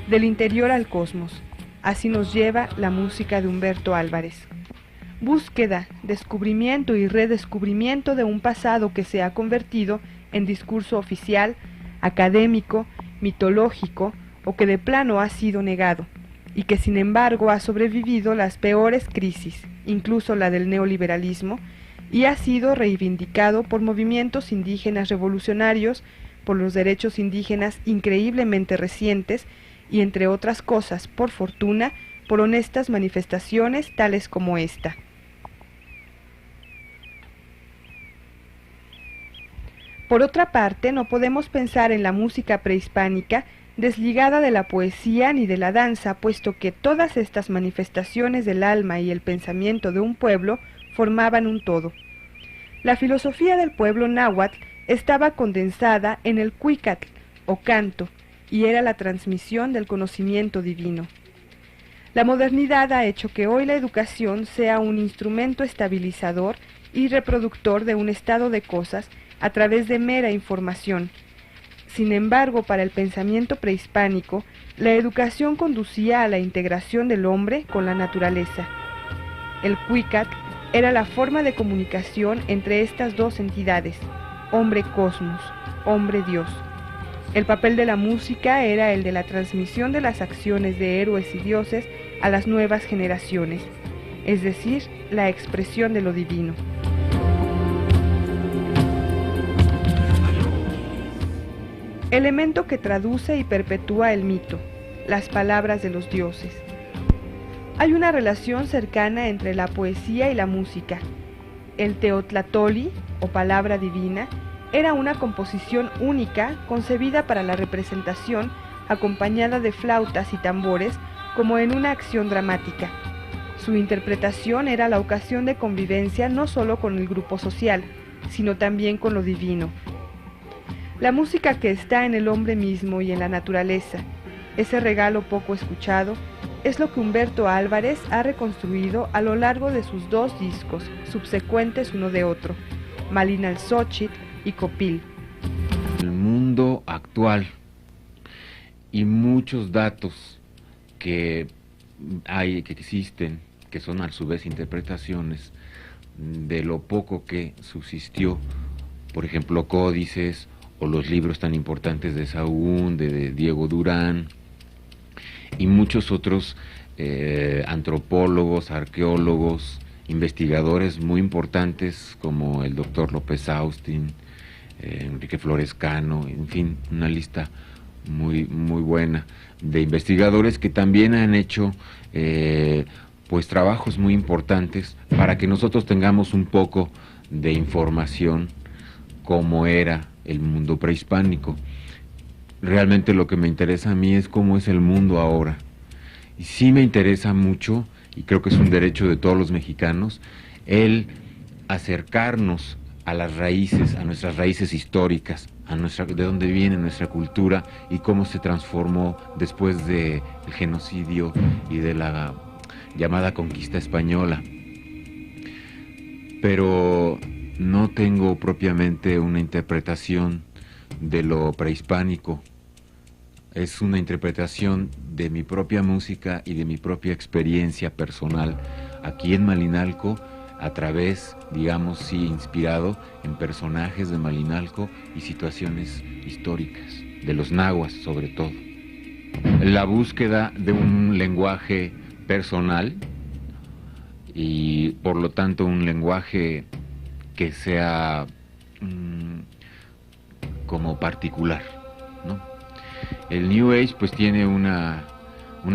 del interior al cosmos. Así nos lleva la música de Humberto Álvarez. Búsqueda, descubrimiento y redescubrimiento de un pasado que se ha convertido en discurso oficial, académico, mitológico o que de plano ha sido negado, y que sin embargo ha sobrevivido las peores crisis, incluso la del neoliberalismo, y ha sido reivindicado por movimientos indígenas revolucionarios, por los derechos indígenas increíblemente recientes y, entre otras cosas, por fortuna, por honestas manifestaciones tales como esta. Por otra parte, no podemos pensar en la música prehispánica desligada de la poesía ni de la danza, puesto que todas estas manifestaciones del alma y el pensamiento de un pueblo formaban un todo. La filosofía del pueblo náhuatl estaba condensada en el cuicatl, o canto, y era la transmisión del conocimiento divino. La modernidad ha hecho que hoy la educación sea un instrumento estabilizador y reproductor de un estado de cosas a través de mera información. Sin embargo, para el pensamiento prehispánico, la educación conducía a la integración del hombre con la naturaleza. El cuicatl era la forma de comunicación entre estas dos entidades, hombre-cosmos, hombre-dios. El papel de la música era el de la transmisión de las acciones de héroes y dioses a las nuevas generaciones, es decir, la expresión de lo divino. Elemento que traduce y perpetúa el mito, las palabras de los dioses. Hay una relación cercana entre la poesía y la música. El Teotlatoli, o palabra divina, era una composición única concebida para la representación, acompañada de flautas y tambores, como en una acción dramática. Su interpretación era la ocasión de convivencia no solo con el grupo social, sino también con lo divino. La música que está en el hombre mismo y en la naturaleza, ese regalo poco escuchado, es lo que Humberto Álvarez ha reconstruido a lo largo de sus dos discos, subsecuentes uno de otro, Malinalxóchitl y Copil. El mundo actual y muchos datos que existen, que son a su vez interpretaciones de lo poco que subsistió, por ejemplo, códices o los libros tan importantes de Sahagún, de Diego Durán, y muchos otros antropólogos, arqueólogos, investigadores muy importantes como el doctor López Austin, Enrique Flores Cano, en fin, una lista muy buena de investigadores que también han hecho pues trabajos muy importantes para que nosotros tengamos un poco de información cómo era el mundo prehispánico. Realmente lo que me interesa a mí es cómo es el mundo ahora. Y sí me interesa mucho, y creo que es un derecho de todos los mexicanos, el acercarnos a las raíces, a nuestras raíces históricas, de dónde viene nuestra cultura y cómo se transformó después del genocidio y de la llamada conquista española. Pero no tengo propiamente una interpretación de lo prehispánico. Es una interpretación de mi propia música y de mi propia experiencia personal aquí en Malinalco, a través, digamos, sí, inspirado en personajes de Malinalco y situaciones históricas, de los nahuas sobre todo. La búsqueda de un lenguaje personal y por lo tanto un lenguaje que sea como particular, ¿no? El New Age pues tiene una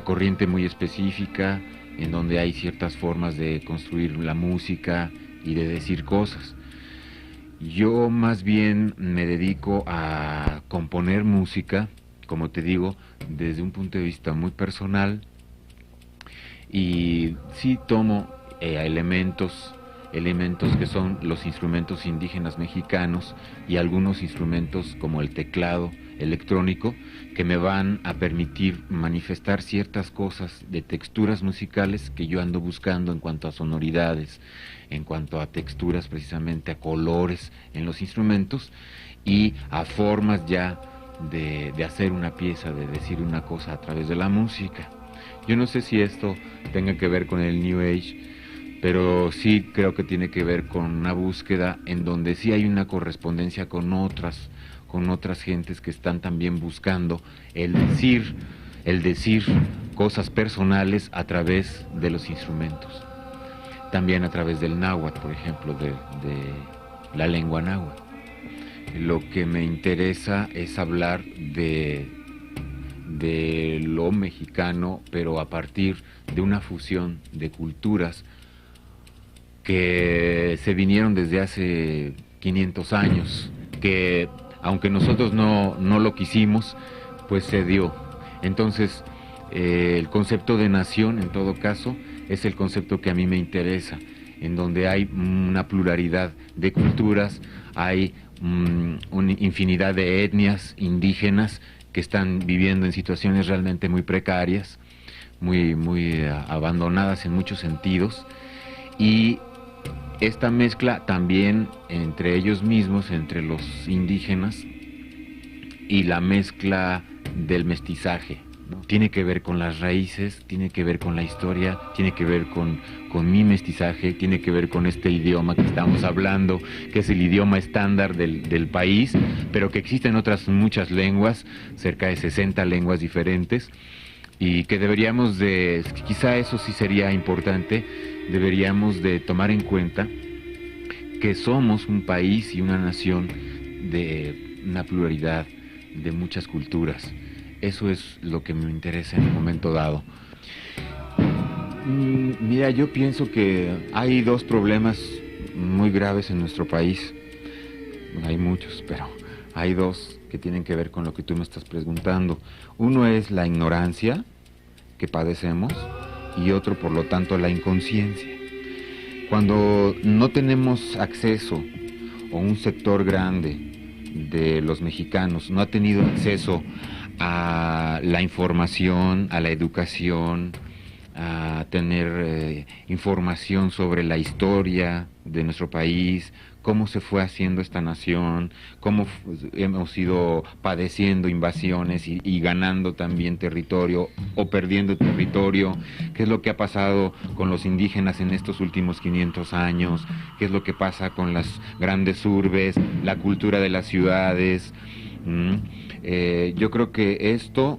corriente muy específica en donde hay ciertas formas de construir la música y de decir cosas. Yo más bien me dedico a componer música, como te digo, desde un punto de vista muy personal, y sí tomo elementos que son los instrumentos indígenas mexicanos y algunos instrumentos como el teclado electrónico que me van a permitir manifestar ciertas cosas de texturas musicales que yo ando buscando en cuanto a sonoridades, en cuanto a texturas, precisamente a colores en los instrumentos y a formas ya de hacer una pieza, de decir una cosa a través de la música. Yo no sé si esto tenga que ver con el New Age, pero sí creo que tiene que ver con una búsqueda en donde sí hay una correspondencia con otras gentes que están también buscando el decir cosas personales a través de los instrumentos. También a través del náhuatl, por ejemplo, de la lengua náhuatl. Lo que me interesa es hablar de lo mexicano, pero a partir de una fusión de culturas que se vinieron desde hace 500 años, que aunque nosotros no lo quisimos, pues se dio. Entonces, el concepto de nación, en todo caso, es el concepto que a mí me interesa, en donde hay una pluralidad de culturas, hay una infinidad de etnias indígenas que están viviendo en situaciones realmente muy precarias, muy abandonadas en muchos sentidos, y esta mezcla también entre ellos mismos, entre los indígenas, y la mezcla del mestizaje, ¿no? Tiene que ver con las raíces, tiene que ver con la historia, tiene que ver con mi mestizaje, tiene que ver con este idioma que estamos hablando, que es el idioma estándar del país, pero que existen otras muchas lenguas, cerca de 60 lenguas diferentes, y que deberíamos de, quizá eso sí sería importante, deberíamos de tomar en cuenta que somos un país y una nación de una pluralidad de muchas culturas. Eso es lo que me interesa en un momento dado. Mira, yo pienso que hay dos problemas muy graves en nuestro país. Hay muchos, pero hay dos que tienen que ver con lo que tú me estás preguntando. Uno es la ignorancia que padecemos y otro, por lo tanto, la inconsciencia. Cuando no tenemos acceso, o un sector grande de los mexicanos no ha tenido acceso a la información, a la educación, a tener información sobre la historia de nuestro país, cómo se fue haciendo esta nación, cómo hemos ido padeciendo invasiones y ganando también territorio o perdiendo territorio, qué es lo que ha pasado con los indígenas en estos últimos 500 años, qué es lo que pasa con las grandes urbes, la cultura de las ciudades. Yo creo que esto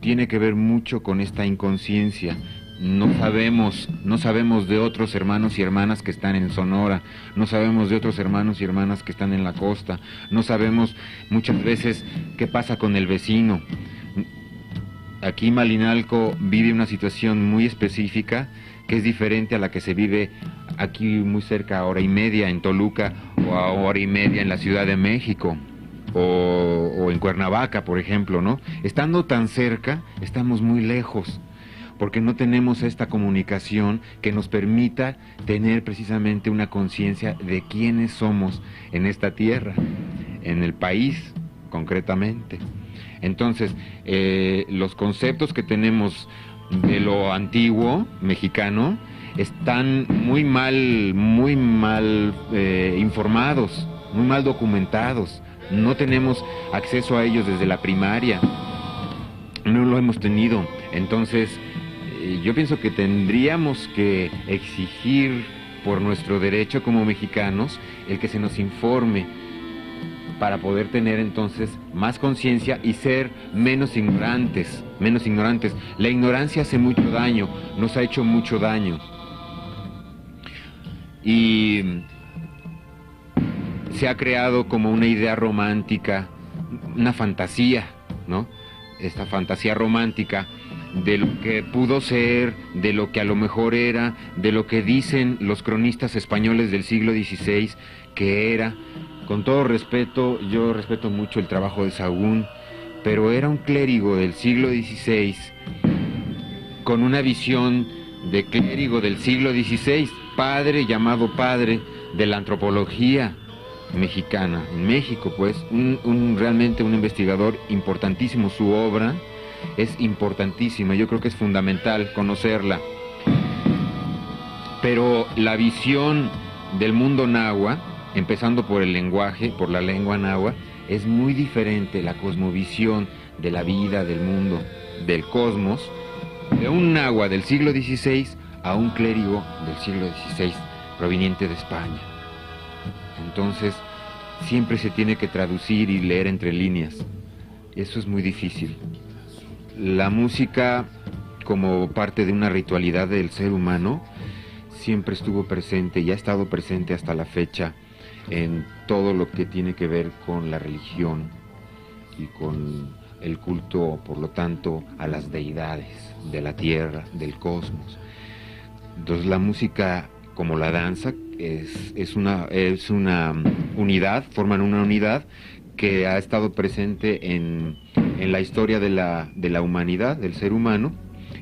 tiene que ver mucho con esta inconsciencia. No sabemos de otros hermanos y hermanas que están en Sonora, no sabemos de otros hermanos y hermanas que están en la costa, no sabemos muchas veces qué pasa con el vecino. Aquí Malinalco vive una situación muy específica que es diferente a la que se vive aquí muy cerca, a hora y media en Toluca o a hora y media en la Ciudad de México. O en Cuernavaca, por ejemplo, ¿no? Estando tan cerca, estamos muy lejos, porque no tenemos esta comunicación que nos permita tener precisamente una conciencia de quiénes somos en esta tierra, en el país, concretamente. Entonces, los conceptos que tenemos de lo antiguo mexicano están muy mal informados, muy mal documentados. No tenemos acceso a ellos desde la primaria, no lo hemos tenido. Entonces, yo pienso que tendríamos que exigir por nuestro derecho como mexicanos el que se nos informe para poder tener entonces más conciencia y ser menos ignorantes. La ignorancia hace mucho daño, nos ha hecho mucho daño. Y se ha creado como una idea romántica, una fantasía, ¿no? Esta fantasía romántica de lo que pudo ser, de lo que a lo mejor era, de lo que dicen los cronistas españoles del siglo XVI que era. Con todo respeto, yo respeto mucho el trabajo de Sahagún, pero era un clérigo del siglo XVI con una visión de clérigo del siglo XVI, padre llamado padre de la antropología mexicana, en México, pues, realmente un investigador importantísimo. Su obra es importantísima, yo creo que es fundamental conocerla. Pero la visión del mundo náhuatl, empezando por el lenguaje, por la lengua náhuatl, Es muy diferente la cosmovisión de la vida, del mundo, del cosmos, de un náhuatl del siglo XVI a un clérigo del siglo XVI proveniente de España. Entonces, siempre se tiene que traducir y leer entre líneas. Eso es muy difícil. La música, como parte de una ritualidad del ser humano, siempre estuvo presente y ha estado presente hasta la fecha en todo lo que tiene que ver con la religión y con el culto, por lo tanto, a las deidades de la tierra, del cosmos. Entonces la música, como la danza, es una unidad, forman una unidad que ha estado presente en la historia de la humanidad, del ser humano,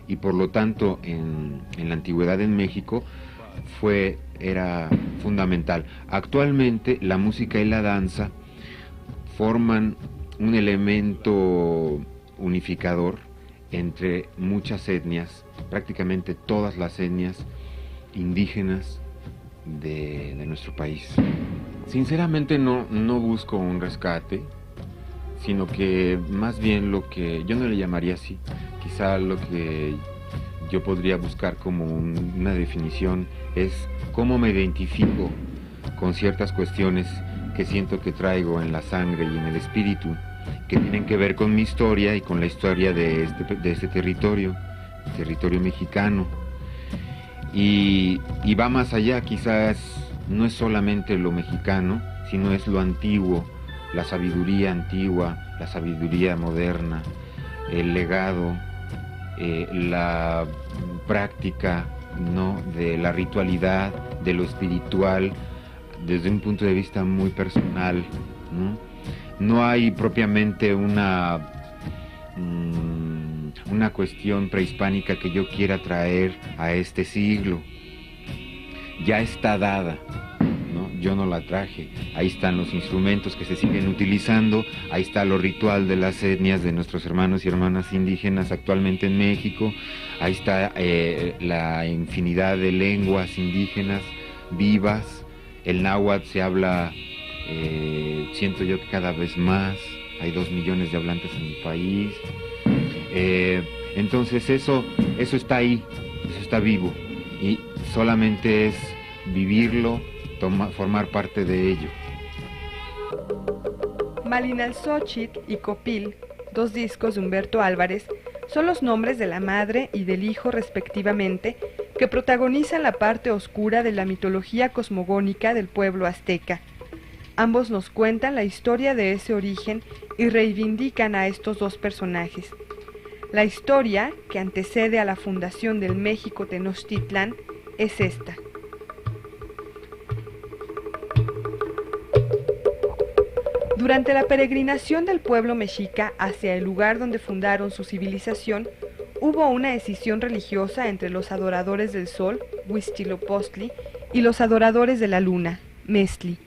y por lo tanto en la antigüedad en México era fundamental. Actualmente la música y la danza forman un elemento unificador entre muchas etnias, prácticamente todas las etnias indígenas de nuestro país. Sinceramente no busco un rescate, sino que más bien lo que yo no le llamaría así, quizá lo que yo podría buscar como una definición es cómo me identifico con ciertas cuestiones que siento que traigo en la sangre y en el espíritu, que tienen que ver con mi historia y con la historia de este territorio mexicano. Y va más allá, quizás no es solamente lo mexicano, sino es lo antiguo, la sabiduría antigua, la sabiduría moderna, el legado, la práctica, ¿no?, de la ritualidad, de lo espiritual, desde un punto de vista muy personal, ¿no? No hay propiamente una cuestión prehispánica que yo quiera traer a este siglo. Ya está dada, ¿no? Yo no la traje. Ahí están los instrumentos que se siguen utilizando, ahí está lo ritual de las etnias de nuestros hermanos y hermanas indígenas actualmente en México, ahí está la infinidad de lenguas indígenas vivas. El náhuatl se habla, siento yo que cada vez más, hay 2 millones de hablantes en el país. Entonces eso está ahí, eso está vivo, y solamente es vivirlo, formar parte de ello. Malinalxóchitl y Copil, 2 discos de Humberto Álvarez, son los nombres de la madre y del hijo respectivamente, que protagonizan la parte oscura de la mitología cosmogónica del pueblo azteca. Ambos nos cuentan la historia de ese origen y reivindican a estos 2 personajes. La historia, que antecede a la fundación del México Tenochtitlán, es esta. Durante la peregrinación del pueblo mexica hacia el lugar donde fundaron su civilización, hubo una escisión religiosa entre los adoradores del sol, Huitzilopochtli, y los adoradores de la luna, Mestli.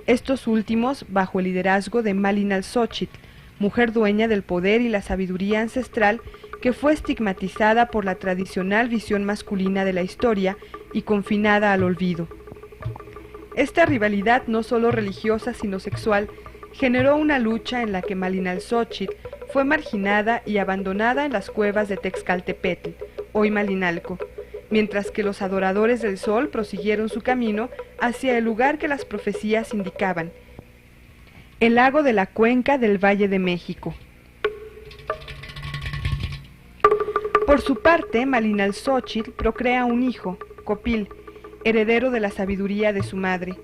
Estos últimos bajo el liderazgo de Malinalxóchitl, mujer dueña del poder y la sabiduría ancestral, que fue estigmatizada por la tradicional visión masculina de la historia y confinada al olvido. Esta rivalidad, no solo religiosa sino sexual, generó una lucha en la que Malinalxóchitl fue marginada y abandonada en las cuevas de Texcaltepetl, hoy Malinalco, mientras que los adoradores del sol prosiguieron su camino hacia el lugar que las profecías indicaban, el lago de la cuenca del Valle de México. Por su parte, Malinalxóchitl procrea un hijo, Copil, heredero de la sabiduría de su madre.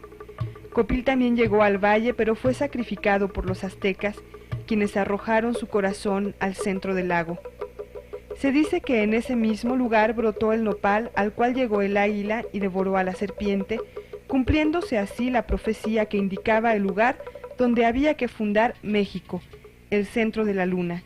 Copil también llegó al valle, pero fue sacrificado por los aztecas, quienes arrojaron su corazón al centro del lago. Se dice que en ese mismo lugar brotó el nopal al cual llegó el águila y devoró a la serpiente, cumpliéndose así la profecía que indicaba el lugar donde había que fundar México, el centro de la luna.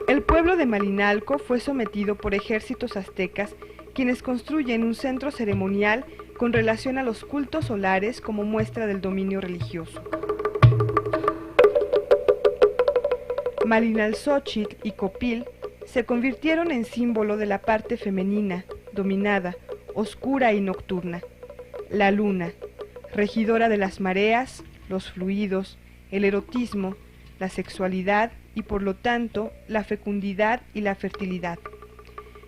El pueblo de Malinalco fue sometido por ejércitos aztecas, quienes construyen un centro ceremonial con relación a los cultos solares como muestra del dominio religioso. Malinalxóchitl y Copil se convirtieron en símbolo de la parte femenina, dominada, oscura y nocturna, la luna, regidora de las mareas, los fluidos, el erotismo, la sexualidad y por lo tanto la fecundidad y la fertilidad.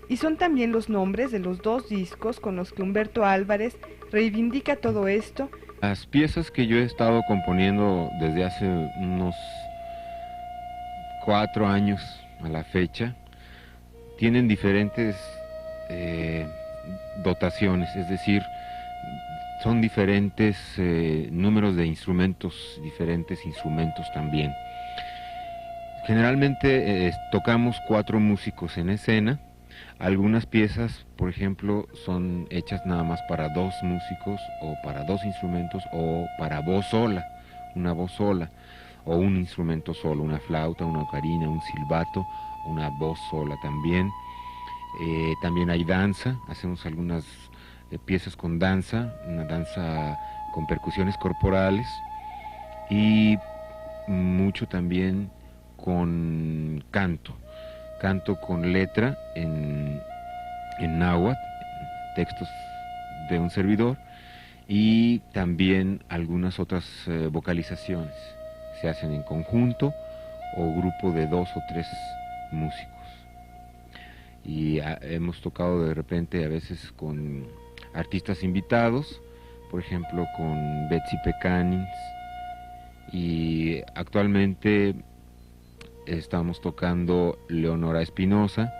Y son también los nombres de los 2 discos con los que Humberto Álvarez reivindica todo esto. Las piezas que yo he estado componiendo desde hace unos 4 años a la fecha tienen diferentes dotaciones, es decir, son diferentes números de instrumentos, diferentes instrumentos también. Generalmente tocamos 4 músicos en escena. Algunas piezas, por ejemplo, son hechas nada más para 2 músicos o para 2 instrumentos o para voz sola, una voz sola o un instrumento solo, una flauta, una ocarina, un silbato, una voz sola también. También hay danza, hacemos algunas piezas con danza, una danza con percusiones corporales y mucho también con canto con letra en náhuatl, textos de un servidor, y también algunas otras vocalizaciones se hacen en conjunto o grupo de 2 o 3 músicos. Y hemos tocado de repente a veces con artistas invitados, por ejemplo con Betsy Pecanins, y actualmente estamos tocando Leonora Espinosa,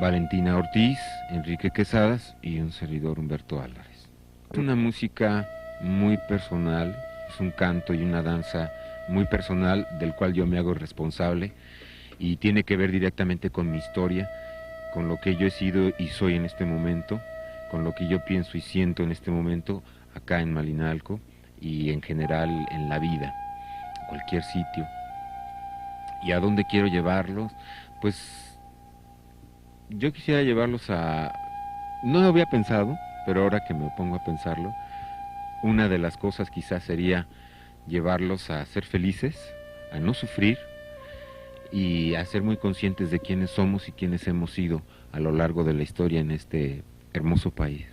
Valentina Ortiz, Enrique Quesadas y un servidor Humberto Álvarez. Es una música muy personal, es un canto y una danza muy personal del cual yo me hago responsable y tiene que ver directamente con mi historia, con lo que yo he sido y soy en este momento, con lo que yo pienso y siento en este momento acá en Malinalco y en general en la vida, en cualquier sitio. ¿Y a dónde quiero llevarlos? Pues yo quisiera llevarlos a... No lo había pensado, pero ahora que me pongo a pensarlo, una de las cosas quizás sería llevarlos a ser felices, a no sufrir y a ser muy conscientes de quiénes somos y quiénes hemos sido a lo largo de la historia en este hermoso país.